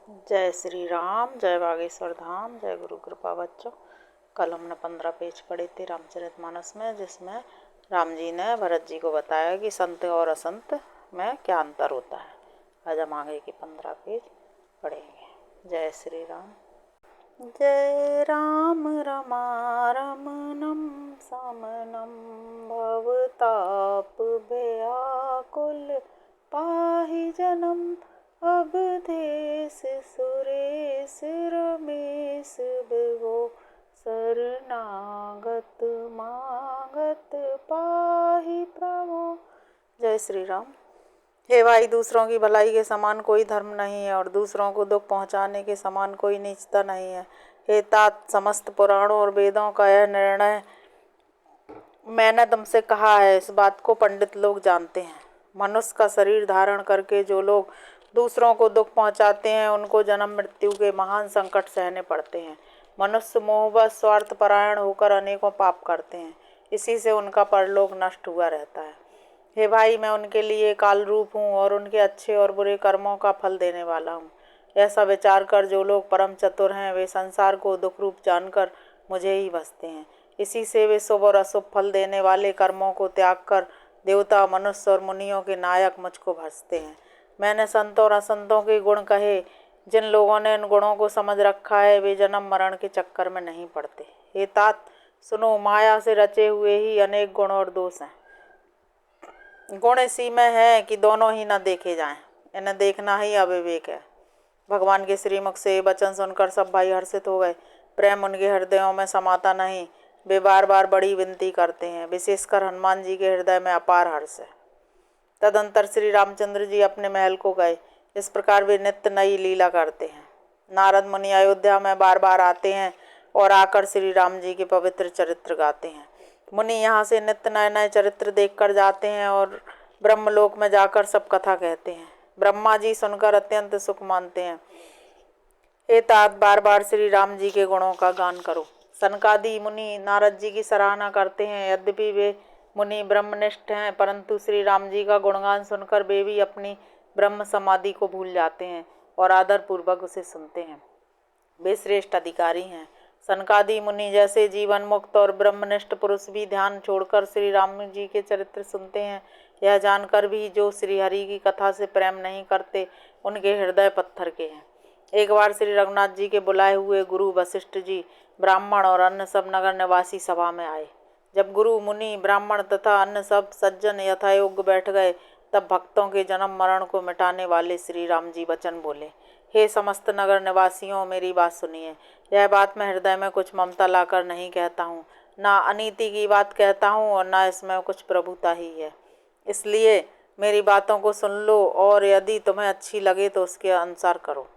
जय श्री राम, जय बागेश्वर धाम, जय गुरु कृपा। बच्चों, कल हमने 15 पेज पढ़े थे रामचरितमानस में, जिसमें राम जी ने भरत जी को बताया कि संत और असंत में क्या अंतर होता है। आज हम आगे के 15 पेज पढ़ेंगे। जय श्री राम। जय राम रमारमणम समनम भवताप व्याकुल पाहि जन्म अवधेश सुरेश रमेश विभो शरणागत मागत पाहि प्रभो। जय श्री राम। हे भाई, दूसरों की भलाई के समान कोई धर्म नहीं है और दूसरों को दुख पहुंचाने के समान कोई नीचता नहीं है। हे तात, समस्त पुराणों और वेदों का यह निर्णय मैंने तुमसे कहा है, इस बात को पंडित लोग जानते हैं। मनुष्य का शरीर धारण करके जो लोग दूसरों को दुख पहुंचाते हैं, उनको जन्म मृत्यु के महान संकट सहने पड़ते हैं। मनुष्य मोहवश स्वार्थपरायण होकर अनेकों पाप करते हैं, इसी से उनका परलोक नष्ट हुआ रहता है। हे भाई, मैं उनके लिए काल रूप हूँ और उनके अच्छे और बुरे कर्मों का फल देने वाला हूँ। ऐसा विचार कर जो लोग परम चतुर हैं, वे संसार को दुख रूप जानकर मुझे ही भजते हैं। इसी से वे शुभ और अशुभ फल देने वाले कर्मों को त्याग कर देवता, मनुष्य और मुनियों के नायक मुझको भजते हैं। मैंने संतों और असंतों के गुण कहे। जिन लोगों ने इन गुणों को समझ रखा है, वे जन्म मरण के चक्कर में नहीं पड़ते। हे तात, सुनो, माया से रचे हुए ही अनेक गुण और दोष हैं। गुण इसी में है कि दोनों ही न देखे जाएं, इन्हें देखना ही अविवेक है। भगवान के श्रीमुख से वचन सुनकर सब भाई हर्षित हो गए। प्रेम उनके हृदयों में समाता नहीं, वे बार बार बड़ी विनती करते हैं। विशेषकर हनुमान जी के हृदय में अपार हर्ष है। तदंतर श्री रामचंद्र जी अपने महल को गए। इस प्रकार वे नित्य नई लीला करते हैं। नारद मुनि अयोध्या में बार बार आते हैं और आकर श्री राम जी के पवित्र चरित्र गाते हैं। मुनि यहाँ से नित्य नए नए चरित्र देखकर जाते हैं और ब्रह्मलोक में जाकर सब कथा कहते हैं। ब्रह्मा जी सुनकर अत्यंत सुख मानते हैं। हे तात, बार बार श्री राम जी के गुणों का गान करो। सनकादि मुनि नारद जी की सराहना करते हैं। यद्यपि वे मुनि ब्रह्मनिष्ठ हैं, परंतु श्री राम जी का गुणगान सुनकर वे भी अपनी ब्रह्म समाधि को भूल जाते हैं और आदर पूर्वक उसे सुनते हैं। वे श्रेष्ठ अधिकारी हैं। सनकादि मुनि जैसे जीवन मुक्त और ब्रह्मनिष्ठ पुरुष भी ध्यान छोड़कर श्री राम जी के चरित्र सुनते हैं। यह जानकर भी जो श्री हरि की कथा से प्रेम नहीं करते, उनके हृदय पत्थर के हैं। एक बार श्री रघुनाथ जी के बुलाए हुए गुरु वशिष्ठ जी, ब्राह्मण और अन्य सब नगर निवासी सभा में आए। जब गुरु, मुनि, ब्राह्मण तथा अन्य सब सज्जन यथायोग्य बैठ गए, तब भक्तों के जन्म मरण को मिटाने वाले श्री राम जी वचन बोले। हे समस्त नगर निवासियों, मेरी बात सुनिए। यह बात मैं हृदय में कुछ ममता लाकर नहीं कहता हूँ, ना अनीति की बात कहता हूँ और ना इसमें कुछ प्रभुता ही है। इसलिए मेरी बातों को सुन लो और यदि तुम्हें अच्छी लगे तो उसके अनुसार करो।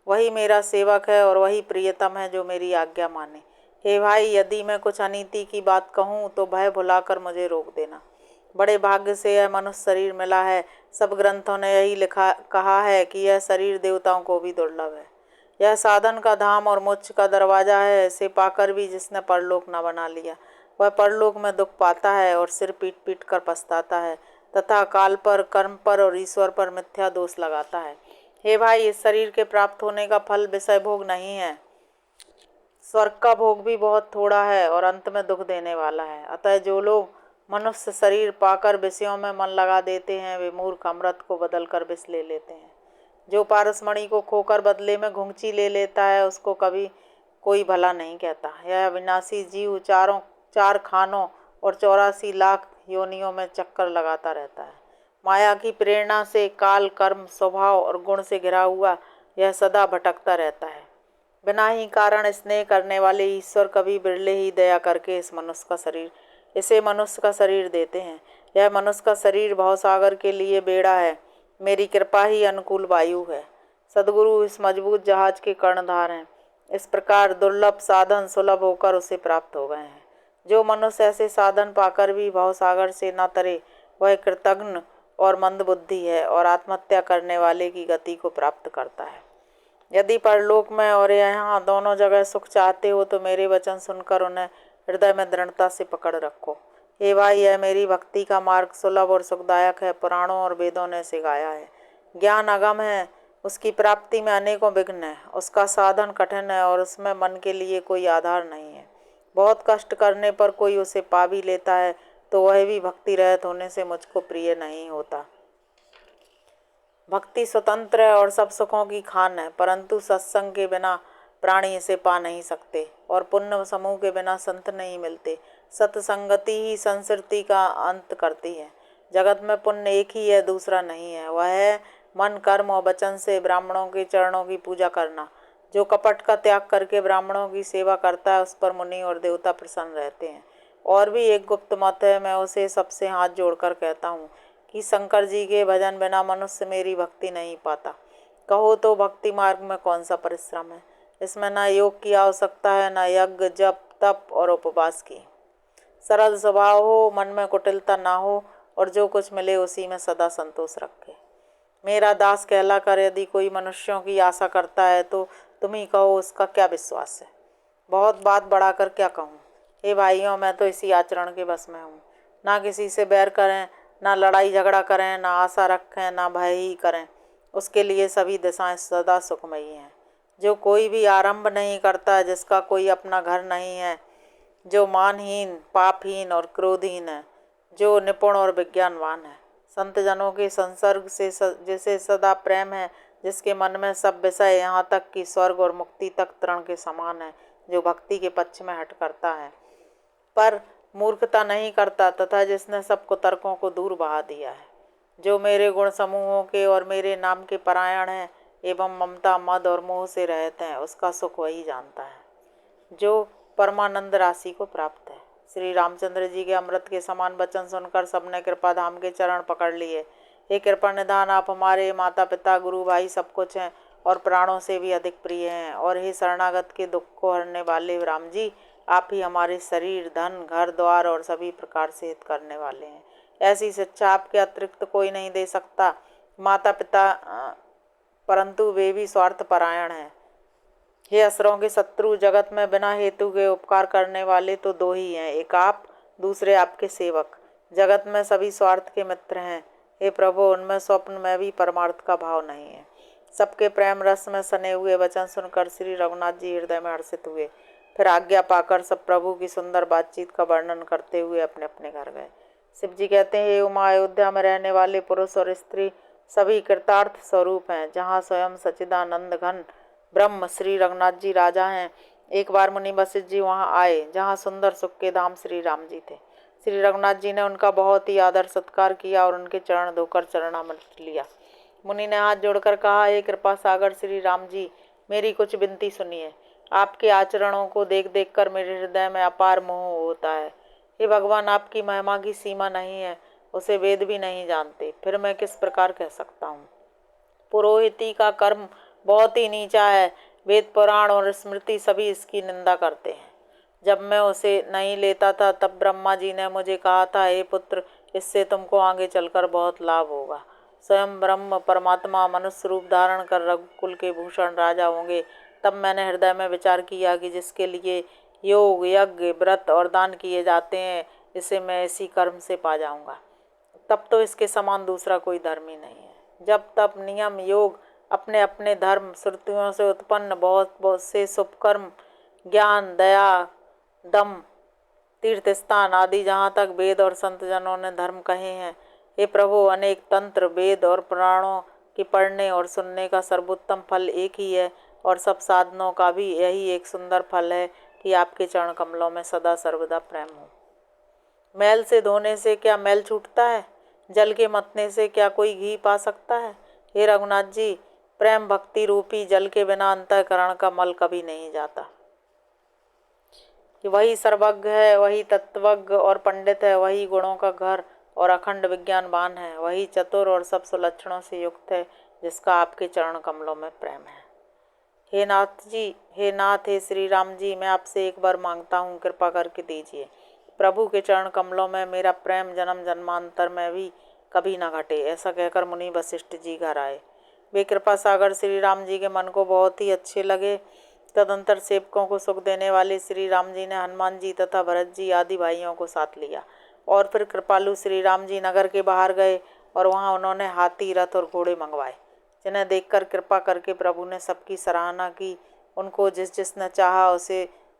वही मेरा सेवक है और वही प्रियतम है जो मेरी आज्ञा माने। हे भाई, यदि मैं कुछ अनीति की बात कहूँ तो भय भुलाकर मुझे रोक देना। बड़े भाग्य से यह मनुष्य शरीर मिला है। सब ग्रंथों ने यही कहा है कि यह शरीर देवताओं को भी दुर्लभ है। यह साधन का धाम और मोक्ष का दरवाजा है। इसे पाकर भी जिसने परलोक न बना लिया, वह परलोक में दुख पाता है और सिर पीट पीट कर पछताता है तथा काल पर, कर्म पर और ईश्वर पर मिथ्या दोष लगाता है। हे भाई, इस शरीर के प्राप्त होने का फल विषय भोग नहीं है। स्वर्ग का भोग भी बहुत थोड़ा है और अंत में दुख देने वाला है। अतः जो लोग मनुष्य शरीर पाकर विषयों में मन लगा देते हैं, वे मूर्ख अमृत को बदल कर विष ले लेते हैं। जो पारसमणि को खोकर बदले में घुंघची ले लेता है, उसको कभी कोई भला नहीं कहता। यह अविनाशी जीव चार खानों और 84 लाख योनियों में चक्कर लगाता रहता है। माया की प्रेरणा से काल, कर्म, स्वभाव और गुण से घिरा हुआ यह सदा भटकता रहता है। बिना ही कारण स्नेह करने वाले ईश्वर कभी बिरले ही दया करके इसे मनुष्य का शरीर देते हैं। यह मनुष्य का शरीर भवसागर के लिए बेड़ा है। मेरी कृपा ही अनुकूल वायु है। सदगुरु इस मजबूत जहाज के कर्णधार हैं। इस प्रकार दुर्लभ साधन सुलभ होकर उसे प्राप्त हो गए हैं। जो मनुष्य ऐसे साधन पाकर भी भवसागर से न तरे, वह कृतघ्न और मंदबुद्धि है और आत्महत्या करने वाले की गति को प्राप्त करता है। यदि परलोक में और यहाँ दोनों जगह सुख चाहते हो तो मेरे वचन सुनकर उन्हें हृदय में दृढ़ता से पकड़ रखो। हे भाई, यह मेरी भक्ति का मार्ग सुलभ और सुखदायक है। पुराणों और वेदों ने इसे गाया है। ज्ञान अगम है, उसकी प्राप्ति में अनेकों विघ्न हैं, उसका साधन कठिन है और उसमें मन के लिए कोई आधार नहीं है। बहुत कष्ट करने पर कोई उसे पा भी लेता है तो वह भी भक्ति रहित होने से मुझको प्रिय नहीं होता। भक्ति स्वतंत्र है और सब सुखों की खान है, परंतु सत्संग के बिना प्राणी इसे पा नहीं सकते और पुण्य समूह के बिना संत नहीं मिलते। सत्संगति ही संस्कृति का अंत करती है। जगत में पुण्य एक ही है, दूसरा नहीं है। वह है मन, कर्म और वचन से ब्राह्मणों के चरणों की पूजा करना। जो कपट का त्याग करके ब्राह्मणों की सेवा करता है उस पर मुनि और देवता प्रसन्न रहते हैं। और भी एक गुप्त मत है, मैं उसे सबसे हाथ जोड़कर कहता हूँ कि शंकर जी के भजन बिना मनुष्य मेरी भक्ति नहीं पाता। कहो तो भक्ति मार्ग में कौन सा परिश्रम है? इसमें न योग की आवश्यकता है, न यज्ञ, जप, तप और उपवास की। सरल स्वभाव हो, मन में कुटिलता ना हो और जो कुछ मिले उसी में सदा संतोष रखे। मेरा दास कहलाकर यदि कोई मनुष्यों की आशा करता है तो तुम ही कहो उसका क्या विश्वास है। बहुत बात बढ़ाकर क्या कहूँ। हे भाइयों, मैं तो इसी आचरण के बस में हूँ। ना किसी से बैर करें, ना लड़ाई झगड़ा करें, ना आशा रखें, ना भय ही करें। उसके लिए सभी दिशाएं सदा सुखमयी हैं। जो कोई भी आरंभ नहीं करता, जिसका कोई अपना घर नहीं है, जो मानहीन, पापहीन और क्रोधहीन है, जो निपुण और विज्ञानवान है, संत जनों के संसर्ग से जिसे सदा प्रेम है, जिसके मन में सब विषय यहाँ तक कि स्वर्ग और मुक्ति तक तृण के समान है, जो भक्ति के पक्ष में हट करता है पर मूर्खता नहीं करता तथा जिसने सब कुतर्कों को दूर बहा दिया है, जो मेरे गुण समूहों के और मेरे नाम के परायण हैं एवं ममता, मद और मोह से रहते हैं, उसका सुख वही जानता है जो परमानंद राशि को प्राप्त है। श्री रामचंद्र जी के अमृत के समान वचन सुनकर सबने कृपा धाम के चरण पकड़ लिए। हे कृपा निधान, आप हमारे माता पिता, गुरु, भाई सब कुछ हैं और प्राणों से भी अधिक प्रिय हैं। और हे शरणागत के दुख को हरने वाले राम जी, आप ही हमारे शरीर, धन, घर द्वार और सभी प्रकार से हित करने वाले हैं। ऐसी शिक्षा आपके अतिरिक्त कोई नहीं दे सकता। माता पिता परंतु वे भी स्वार्थ परायण हैं। हे असुरों के शत्रु, जगत में बिना हेतु के उपकार करने वाले तो दो ही हैं, एक आप, दूसरे आपके सेवक। जगत में सभी स्वार्थ के मित्र हैं। हे प्रभु, उनमें स्वप्न में भी परमार्थ का भाव नहीं है। सबके प्रेम रस में सने हुए वचन सुनकर श्री रघुनाथ जी हृदय में हर्षित हुए। फिर आज्ञा पाकर सब प्रभु की सुंदर बातचीत का वर्णन करते हुए अपने अपने घर गए। शिव जी कहते हैं, हे उमा, अयोध्या में रहने वाले पुरुष और स्त्री सभी कृतार्थ स्वरूप हैं, जहाँ स्वयं सच्चिदानंद घन ब्रह्म श्री रघुनाथ जी राजा हैं। एक बार मुनि वशिष्ठ जी वहाँ आए, जहाँ सुंदर सुख के धाम श्री राम जी थे। श्री रघुनाथ जी ने उनका बहुत ही आदर सत्कार किया और उनके चरण धोकर चरणामृत लिया। मुनि ने हाथ जोड़कर कहा, हे कृपा सागर श्री राम जी, मेरी कुछ विनती सुनिए। आपके आचरणों को देख देख कर मेरे हृदय में अपार मोह होता है। हे भगवान, आपकी महिमा की सीमा नहीं है, उसे वेद भी नहीं जानते, फिर मैं किस प्रकार कह सकता हूँ। पुरोहिती का कर्म बहुत ही नीचा है। वेद, पुराण और स्मृति सभी इसकी निंदा करते हैं। जब मैं उसे नहीं लेता था तब ब्रह्मा जी ने मुझे कहा था, हे पुत्र, इससे तुमको आगे चलकर बहुत लाभ होगा। स्वयं ब्रह्म परमात्मा मनुष्य रूप धारण कर रघुकुल के भूषण राजा होंगे। तब मैंने हृदय में विचार किया कि जिसके लिए योग, यज्ञ, व्रत और दान किए जाते हैं, इसे मैं इसी कर्म से पा जाऊंगा। तब तो इसके समान दूसरा कोई धर्म ही नहीं है। जब तब नियम, योग, अपने अपने धर्म, श्रुतियों से उत्पन्न बहुत बहुत से शुभकर्म, ज्ञान, दया, दम, तीर्थ स्थान आदि जहाँ तक वेद और संत जनों ने धर्म कहे हैं, हे प्रभु, अनेक तंत्र, वेद और पुराणों के पढ़ने और सुनने का सर्वोत्तम फल एक ही है और सब साधनों का भी यही एक सुंदर फल है कि आपके चरण कमलों में सदा सर्वदा प्रेम हो। मैल से धोने से क्या मैल छूटता है? जल के मतने से क्या कोई घी पा सकता है? हे रघुनाथ जी, प्रेम भक्ति रूपी जल के बिना अंतःकरण का मल कभी नहीं जाता। कि वही सर्वज्ञ है, वही तत्वज्ञ और पंडित है, वही गुणों का घर और अखंड विज्ञानवान है, वही चतुर और सब सुलक्षणों से युक्त है, जिसका आपके चरण कमलों में प्रेम है। हे नाथ जी, हे नाथ, हे श्री राम जी, मैं आपसे एक बार मांगता हूँ, कृपा करके दीजिए। प्रभु के चरण कमलों में मेरा प्रेम जन्म जन्मांतर में भी कभी ना घटे। ऐसा कहकर मुनि वशिष्ठ जी घर आए। वे कृपा सागर श्री राम जी के मन को बहुत ही अच्छे लगे। तदंतर सेवकों को सुख देने वाले श्री राम जी ने हनुमान जी तथा भरत जी आदि भाइयों को साथ लिया और फिर कृपालु श्री राम जी नगर के बाहर गए और वहाँ उन्होंने हाथी, रथ और घोड़े मंगवाए, जिन्हें देखकर कृपा करके प्रभु ने सबकी सराहना की। उनको जिस जिसने चाहा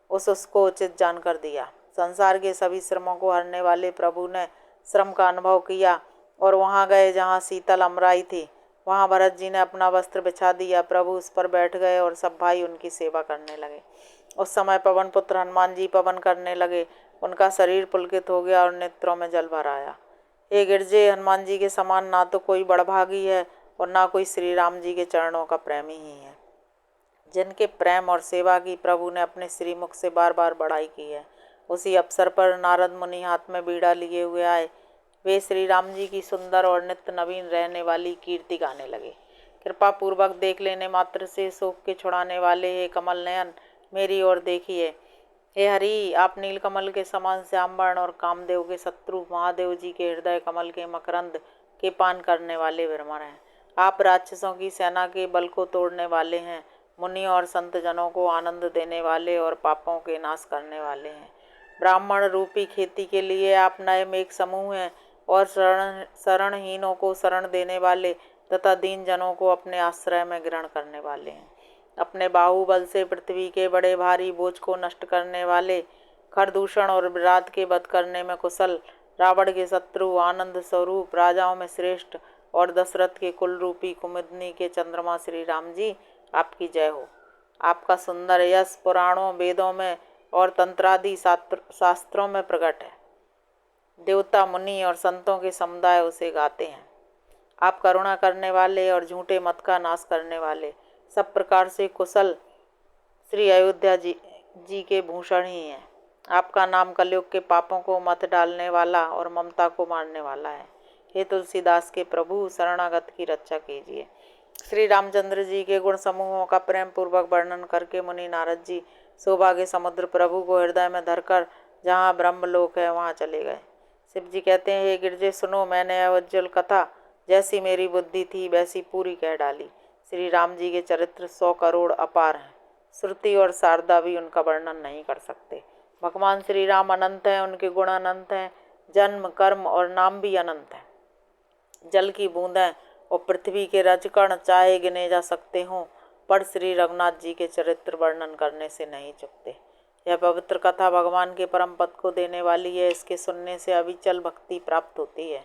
उसको उचित जानकर दिया। संसार के सभी श्रमों को हरने वाले प्रभु ने श्रम का अनुभव किया और वहाँ गए जहाँ शीतल अमराई थी। वहाँ भरत जी ने अपना वस्त्र बिछा दिया। प्रभु उस पर बैठ गए और सब भाई उनकी सेवा करने लगे। उस समय पवन पुत्र हनुमान जी पवन करने लगे। उनका शरीर पुलकित हो गया और नेत्रों में जल भर आया। हे गिरजे, हनुमान जी के समान ना तो कोई बड़भागी है और ना कोई श्री राम जी के चरणों का प्रेमी ही है। जिनके प्रेम और सेवा की प्रभु ने अपने श्रीमुख से बार बार बड़ाई की है। उसी अवसर पर नारद मुनि हाथ में बीड़ा लिए हुए आए। वे श्री राम जी की सुंदर और नित्य नवीन रहने वाली कीर्ति गाने लगे। कृपा पूर्वक देख लेने मात्र से शोक के छुड़ाने वाले हे कमल नयन, मेरी ओर देखिए। हे हरि, आप नीलकमल के समान श्याम वर्ण और कामदेव के शत्रु महादेव जी के हृदय कमल के मकरंद के पान करने वाले विरमर हैं। आप राक्षसों की सेना के बल को तोड़ने वाले हैं। मुनि और संत जनों को आनंद देने वाले और पापों के नाश करने वाले हैं। ब्राह्मण रूपी खेती के लिए आप नए मेघ समूह हैं और शरणहीनों को शरण देने वाले तथा दीन जनों को अपने आश्रय में ग्रहण करने वाले हैं। अपने बाहुबल से पृथ्वी के बड़े भारी बोझ को नष्ट करने वाले, खरदूषण और विराट के वध करने में कुशल, रावण के शत्रु, आनंद स्वरूप, राजाओं में श्रेष्ठ और दशरथ के कुल रूपी कुमुदनी के चंद्रमा श्री राम जी, आपकी जय हो। आपका सुंदर यश पुराणों, वेदों में और तंत्रादि शास्त्रों में प्रकट है। देवता, मुनि और संतों के समुदाय उसे गाते हैं। आप करुणा करने वाले और झूठे मत का नाश करने वाले, सब प्रकार से कुशल श्री अयोध्या जी के भूषण ही हैं। आपका नाम कलयुग के पापों को मत डालने वाला और ममता को मारने वाला है। हे तुलसीदास के प्रभु, शरणागत की रक्षा कीजिए। श्री रामचंद्र जी के गुण समूहों का प्रेम पूर्वक वर्णन करके मुनि नारद जी सौभाग्य समुद्र प्रभु को हृदय में धरकर जहाँ ब्रह्मलोक है वहाँ चले गए। शिव जी कहते हैं, हे गिरजे सुनो, मैंने अवज्जल कथा जैसी मेरी बुद्धि थी वैसी पूरी कह डाली। श्री राम जी के चरित्र 100 करोड़ अपार हैं। श्रुति और शारदा भी उनका वर्णन नहीं कर सकते। भगवान श्री राम अनंत हैं, उनके गुण अनंत हैं, जन्म, कर्म और नाम भी अनंत हैं। जल की बूंदें और पृथ्वी के रजकण चाहे गिने जा सकते हों, पर श्री रघुनाथ जी के चरित्र वर्णन करने से नहीं चुकते। यह पवित्र कथा भगवान के परम पद को देने वाली है। इसके सुनने से अविचल भक्ति प्राप्त होती है।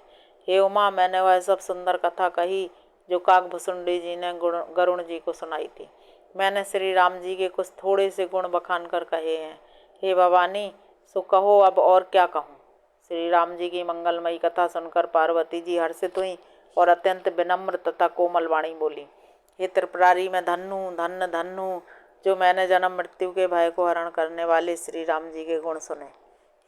हे उमा, मैंने वह सब सुंदर कथा कही जो काकभुसुंडी जी ने गरुण जी को सुनाई थी। मैंने श्री राम जी के कुछ थोड़े से गुण बखान कर कहे हैं। हे भवानी, सो कहो अब और क्या कहूँ। श्री राम जी की मंगलमयी कथा सुनकर पार्वती जी हर्षित हुई और अत्यंत विनम्र तथा कोमल वाणी बोली, हे त्रिपुरारी, मैं धन्य धन्य जो मैंने जन्म मृत्यु के भय को हरण करने वाले श्री राम जी के गुण सुने।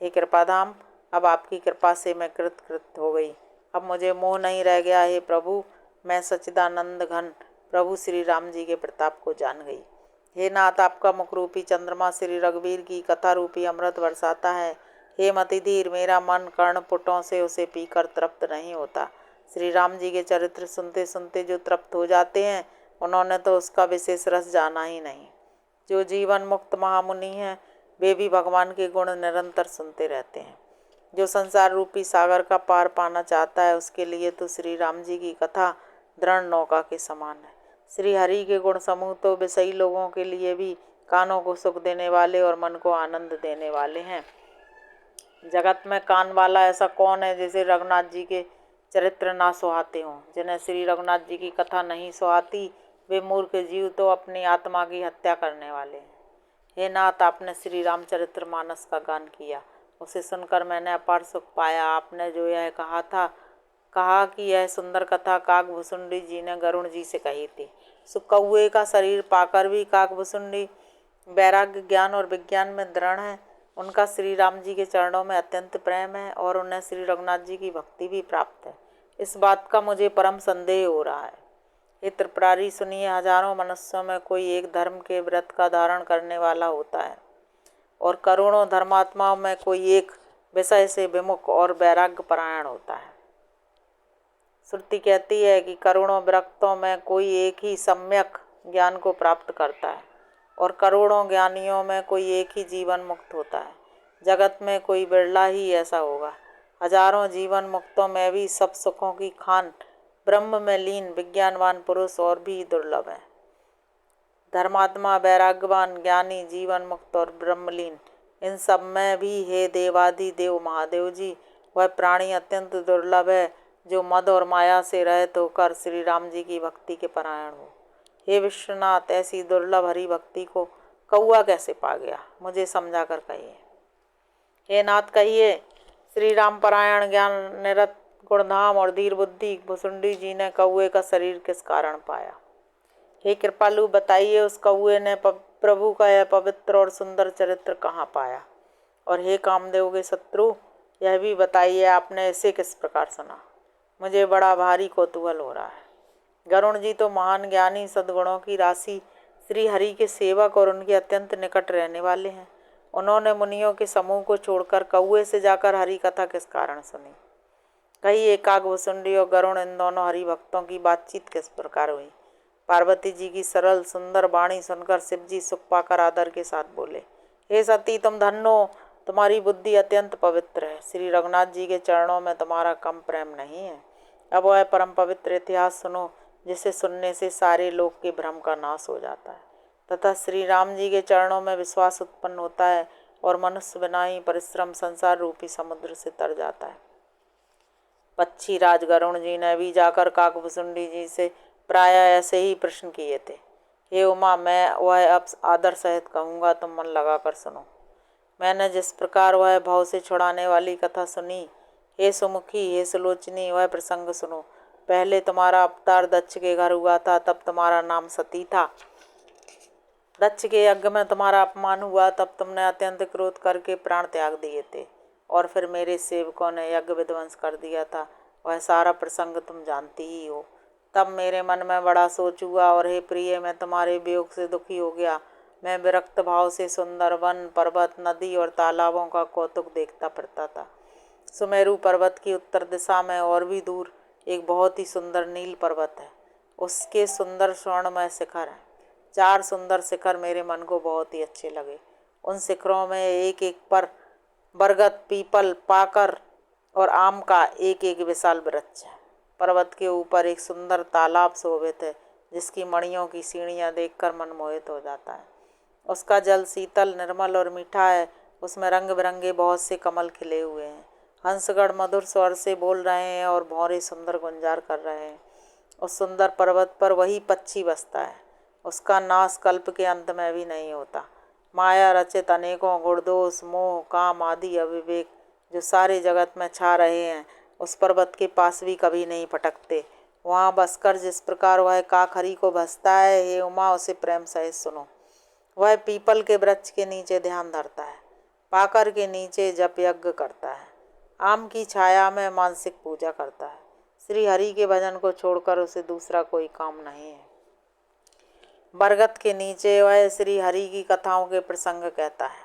हे कृपाधाम, अब आपकी कृपा से मैं कृत हो गई। अब मुझे मोह नहीं रह गया। हे प्रभु, मैं सच्चिदानंद घन प्रभु श्री राम जी के प्रताप को जान गई। हे नाथ, आपका मुख रूपी चंद्रमा श्री रघुवीर की कथा रूपी अमृत बरसाता है। हे मतिधीर, मेरा मन कर्णपुटों से उसे पीकर तृप्त नहीं होता। श्री राम जी के चरित्र सुनते सुनते जो तृप्त हो जाते हैं, उन्होंने तो उसका विशेष रस जाना ही नहीं। जो जीवन मुक्त महामुनि हैं, वे भी भगवान के गुण निरंतर सुनते रहते हैं। जो संसार रूपी सागर का पार पाना चाहता है, उसके लिए तो श्री राम जी की कथा दृढ़ नौका के समान है। श्री हरि के गुण समूह तो विषयी लोगों के लिए भी कानों को सुख देने वाले और मन को आनंद देने वाले हैं। जगत में कान वाला ऐसा कौन है जिसे रघुनाथ जी के चरित्र ना सुहाते हों। जिन्हें श्री रघुनाथ जी की कथा नहीं सुहाती, वे मूर्ख जीव तो अपनी आत्मा की हत्या करने वाले हैं। हे नाथ, आपने श्री रामचरित्र मानस का गान किया, उसे सुनकर मैंने अपार सुख पाया। आपने जो यह कहा कि यह सुंदर कथा काकभुसुंडी जी ने गरुण जी से कही थी, सो कौए का शरीर पाकर भी काकभुसुंडी वैराग्य, ज्ञान और विज्ञान में दृढ़ है। उनका श्री राम जी के चरणों में अत्यंत प्रेम है और उन्हें श्री रघुनाथ जी की भक्ति भी प्राप्त है। इस बात का मुझे परम संदेह हो रहा है। हे त्रिपुरारी, सुनिए, हजारों मनुष्यों में कोई एक धर्म के व्रत का धारण करने वाला होता है और करोड़ों धर्मात्माओं में कोई एक विषय से विमुख और वैराग्य परायण होता है। श्रुति कहती है कि करोड़ों विरक्तों में कोई एक ही सम्यक ज्ञान को प्राप्त करता है और करोड़ों ज्ञानियों में कोई एक ही जीवन मुक्त होता है। जगत में कोई बिरला ही ऐसा होगा। हजारों जीवन मुक्तों में भी सब सुखों की खान ब्रह्म में लीन विज्ञानवान पुरुष और भी दुर्लभ है। धर्मात्मा, वैराग्यवान, ज्ञानी, जीवन मुक्त और ब्रह्मलीन, इन सब में भी हे देवादि देव महादेव जी, वह प्राणी अत्यंत दुर्लभ है जो मद और माया से रहित होकर श्री राम जी की भक्ति के परायण हो। हे विश्वनाथ, ऐसी दुर्लभ हरि भक्ति को कौआ कैसे पा गया, मुझे समझा कर कहिए। हे नाथ कहिए, श्री राम परायण, ज्ञान निरत, गुणधाम और धीर बुद्धि भुसुंडी जी ने कौए का शरीर किस कारण पाया। हे कृपालु, बताइए उस कौए ने प्रभु का यह पवित्र और सुंदर चरित्र कहाँ पाया। और हे कामदेव के शत्रु, यह भी बताइए आपने इसे किस प्रकार सुना। मुझे बड़ा भारी कौतूहल हो रहा है। गरुण जी तो महान ज्ञानी, सद्गुणों की राशि, श्री हरि के सेवक और उनके अत्यंत निकट रहने वाले हैं। उन्होंने मुनियों के समूह को छोड़कर कौए से जाकर हरि कथा किस कारण सुनी। कहिए काकभुसुंडी और गरुण, इन दोनों हरि भक्तों की बातचीत किस प्रकार हुई। पार्वती जी की सरल सुंदर वाणी सुनकर शिव जी सुख पाकर आदर के साथ बोले, हे सती, तुम धन्य हो, तुम्हारी बुद्धि अत्यंत पवित्र है। श्री रघुनाथ जी के चरणों में तुम्हारा कम प्रेम नहीं है। अब वह परम पवित्र इतिहास सुनो, जिसे सुनने से सारे लोक के भ्रम का नाश हो जाता है तथा श्री राम जी के चरणों में विश्वास उत्पन्न होता है और मनुष्य बिना ही परिश्रम संसार रूपी समुद्र से तर जाता है। पक्षी राज गरुण जी ने भी जाकर काकभुसुंडी जी से प्राय ऐसे ही प्रश्न किए थे। हे उमा, मैं वह अब आदर सहित कहूँगा, तुम मन लगाकर सुनो। मैंने जिस प्रकार वह भाव से छुड़ाने वाली कथा सुनी, हे सुमुखी, हे सुलोचनी, वह प्रसंग सुनो। पहले तुम्हारा अवतार दक्ष के घर हुआ था, तब तुम्हारा नाम सती था। दक्ष के यज्ञ में तुम्हारा अपमान हुआ, तब तुमने अत्यंत क्रोध करके प्राण त्याग दिए थे और फिर मेरे सेवकों ने यज्ञ विध्वंस कर दिया था। वह सारा प्रसंग तुम जानती ही हो। तब मेरे मन में बड़ा सोच हुआ और हे प्रिय, मैं तुम्हारे वियोग से दुखी हो गया। मैं विरक्त भाव से सुंदर वन, पर्वत, नदी और तालाबों का कौतुक देखता फिरता था। सुमेरु पर्वत की उत्तर दिशा में और भी दूर एक बहुत ही सुंदर नील पर्वत है। उसके सुंदर स्वर्णमय शिखर हैं। 4 सुंदर शिखर मेरे मन को बहुत ही अच्छे लगे। उन शिखरों में एक एक पर बरगद, पीपल, पाकर और आम का एक एक विशाल वृक्ष है। पर्वत के ऊपर एक सुंदर तालाब शोभित है, जिसकी मणियों की सीढ़ियाँ देखकर मन मोहित हो जाता है। उसका जल शीतल, निर्मल और मीठा है। उसमें रंग बिरंगे बहुत से कमल खिले हुए हैं। हंसगढ़ मधुर स्वर से बोल रहे हैं और भौरे सुंदर गुंजार कर रहे हैं। उस सुंदर पर्वत पर वही पक्षी बसता है। उसका नाश कल्प के अंत में भी नहीं होता। माया रचित अनेकों गुणदोष, मोह, काम आदि अविवेक जो सारे जगत में छा रहे हैं, उस पर्वत के पास भी कभी नहीं फटकते। वहाँ बसकर जिस प्रकार वह काक हरि को भसता है, हे उमा, उसे प्रेम सहित सुनो। वह पीपल के वृक्ष के नीचे ध्यान धरता है, पाकर के नीचे जप यज्ञ करता है, आम की छाया में मानसिक पूजा करता है। श्री हरि के भजन को छोड़कर उसे दूसरा कोई काम नहीं है। बरगद के नीचे वह श्री हरि की कथाओं के प्रसंग कहता है।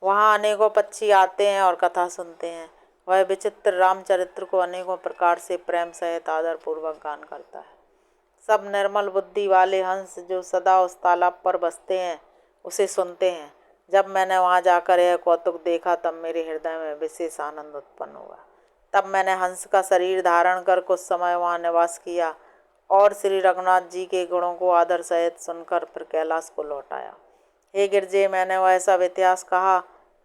वहाँ अनेकों पक्षी आते हैं और कथा सुनते हैं। वह विचित्र रामचरित्र को अनेकों प्रकार से प्रेम सहित आदर पूर्वक गान करता है। सब निर्मल बुद्धि वाले हंस जो सदा उस तालाब पर बसते हैं, उसे सुनते हैं। जब मैंने वहाँ जाकर यह कौतुक देखा, तब मेरे हृदय में विशेष आनंद उत्पन्न हुआ। तब मैंने हंस का शरीर धारण कर कुछ समय वहाँ निवास किया और श्री रघुनाथ जी के गुणों को आदर सहित सुनकर फिर कैलाश को लौट आया। हे गिरजे, मैंने वह सब इतिहास कहा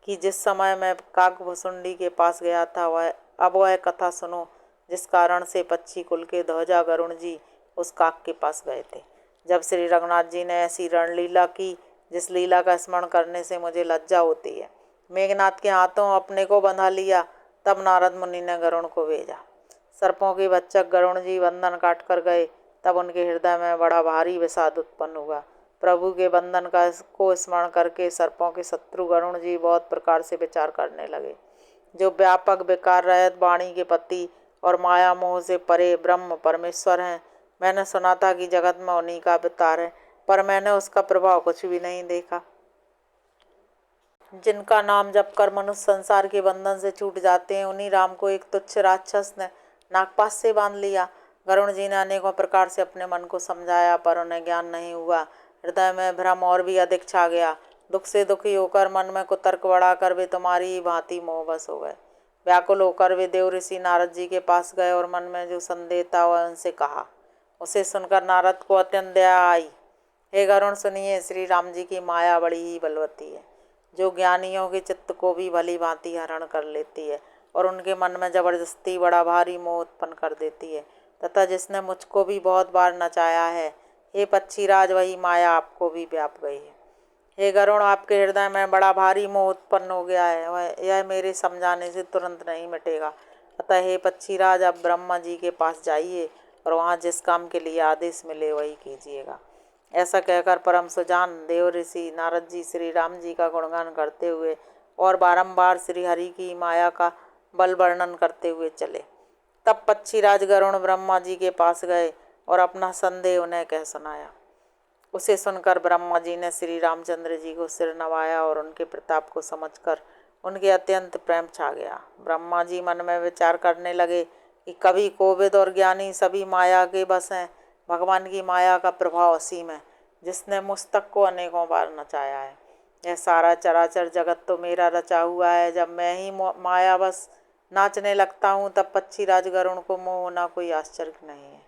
कि जिस समय मैं काकभुसुंडी के पास गया था, वह कथा सुनो, जिस कारण से पक्षी कुल के ध्वजा गरुण जी उस काक के पास गए थे। जब श्री रघुनाथ जी ने ऐसी रणलीला की, जिस लीला का स्मरण करने से मुझे लज्जा होती है, मेघनाथ के हाथों अपने को बंधा लिया, तब नारद मुनि ने गरुण को भेजा। सर्पों के भक्षक गरुण जी बंधन काट कर गए, तब उनके हृदय में बड़ा भारी विषाद उत्पन्न हुआ। प्रभु के बंधन को स्मरण करके सर्पों के शत्रु गरुण जी बहुत प्रकार से विचार करने लगे। जो व्यापक विकार रहित वाणी के पति और माया मोह से परे ब्रह्म परमेश्वर हैं, मैंने सुना था कि जगत में उन्हीं का अवतार है, पर मैंने उसका प्रभाव कुछ भी नहीं देखा। जिनका नाम जप कर मनुष्य संसार के बंधन से छूट जाते हैं, उन्हीं राम को एक तुच्छ राक्षस ने नागपाश से बांध लिया। गरुण जी ने अनेकों प्रकार से अपने मन को समझाया, पर उन्हें ज्ञान नहीं हुआ। हृदय में भ्रम और भी अधिक छा गया। दुख से दुखी होकर मन में कुतर्क बढ़ाकर वे तुम्हारी ही भांति मोहवश हो गए। व्याकुल होकर वे देव ऋषि नारद जी के पास गए और मन में जो संदेह था वह उनसे कहा। उसे सुनकर नारद को अत्यंत दया आई। हे गरुण सुनिए, श्री राम जी की माया बड़ी ही बलवती है, जो ज्ञानियों के चित्त को भी भली भांति हरण कर लेती है और उनके मन में जबरदस्ती बड़ा भारी मोह उत्पन्न कर देती है, तथा जिसने मुझको भी बहुत बार नचाया है। हे पक्षीराज, वही माया आपको भी व्याप गई है। हे गरुण, आपके हृदय में बड़ा भारी मोह उत्पन्न हो गया है, यह मेरे समझाने से तुरंत नहीं मिटेगा। अतः हे पक्षीराज, आप ब्रह्मा जी के पास जाइए और वहाँ जिस काम के लिए आदेश मिले वही कीजिएगा। ऐसा कहकर परम सुजान देव ऋषि नारद जी श्री राम जी का गुणगान करते हुए और बारंबार श्री हरि की माया का बल वर्णन करते हुए चले। तब पक्षीराज गरुण ब्रह्मा जी के पास गए और अपना संदेह उन्हें कह सुनाया। उसे सुनकर ब्रह्मा जी ने श्री रामचंद्र जी को सिर नवाया और उनके प्रताप को समझकर उनके अत्यंत प्रेम छा गया। ब्रह्मा जी मन में विचार करने लगे कि कवि, कोविद और ज्ञानी सभी माया के बस हैं। भगवान की माया का प्रभाव असीम है, जिसने मुस्तक को अनेकों बार नचाया है। यह सारा चराचर जगत तो मेरा रचा हुआ है। जब मैं ही माया बस नाचने लगता हूँ, तब पक्षीराज गरुण को मोह होना कोई आश्चर्य नहीं है।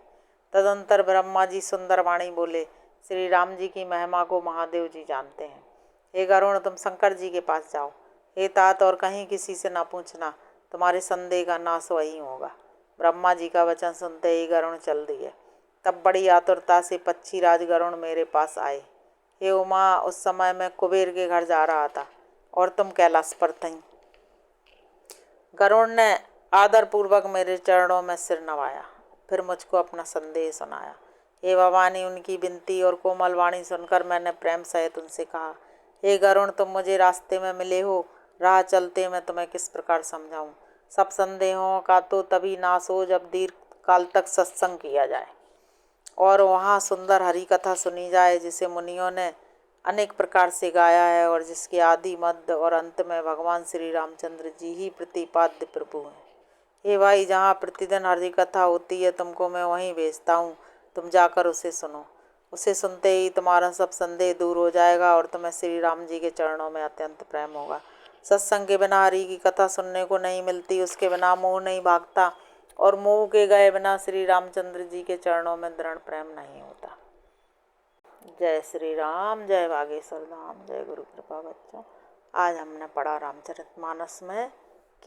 तदंतर ब्रह्मा जी सुंदर वाणी बोले, श्री राम जी की महिमा को महादेव जी जानते हैं। हे गरुण, तुम शंकर जी के पास जाओ। हे तात, और कहीं किसी से ना पूछना, तुम्हारे संदेह का नाश वही होगा। ब्रह्मा जी का वचन सुनते ही गरुण चल दिए। तब बड़ी आतुरता से पक्षीराज गरुण मेरे पास आए। हे उमा, उस समय मैं कुबेर के घर जा रहा था और तुम कैलाश पर थीं। गरुण ने आदरपूर्वक मेरे चरणों में सिर नवाया, फिर मुझको अपना संदेह सुनाया। हे भवानी, उनकी विनती और कोमल वाणी सुनकर मैंने प्रेम सहित उनसे कहा, हे गरुण, तुम मुझे रास्ते में मिले हो, राह चलते मैं तुम्हें किस प्रकार समझाऊं। सब संदेहों का तो तभी नाश हो जब दीर्घ काल तक सत्संग किया जाए और वहाँ सुंदर हरि कथा सुनी जाए, जिसे मुनियों ने अनेक प्रकार से गाया है और जिसके आदि मध्य और अंत में भगवान श्री रामचंद्र जी ही प्रतिपाद्य प्रभु हैं। हे भाई, जहाँ प्रतिदिन हरि कथा होती है, तुमको मैं वहीं भेजता हूँ। तुम जाकर उसे सुनो। उसे सुनते ही तुम्हारा सब संदेह दूर हो जाएगा और तुम्हें श्री राम जी के चरणों में अत्यंत प्रेम होगा। सत्संग के बिना हरि की कथा सुनने को नहीं मिलती, उसके बिना मोह नहीं भागता और मोह के गए बिना श्री रामचंद्र जी के चरणों में दृढ़ प्रेम नहीं होता। जय श्री राम, जय बागेश्वर धाम, जय गुरु कृपा। बच्चों, आज हमने पढ़ा रामचरितमानस में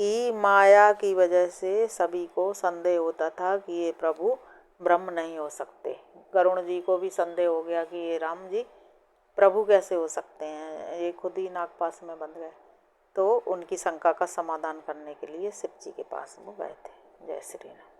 कि माया की वजह से सभी को संदेह होता था कि ये प्रभु ब्रह्म नहीं हो सकते। गरुण जी को भी संदेह हो गया कि ये राम जी प्रभु कैसे हो सकते हैं, ये खुद ही नागपाश में बंध गए। तो उनकी शंका का समाधान करने के लिए शिव जी के पास वो गए थे। जय श्री राम।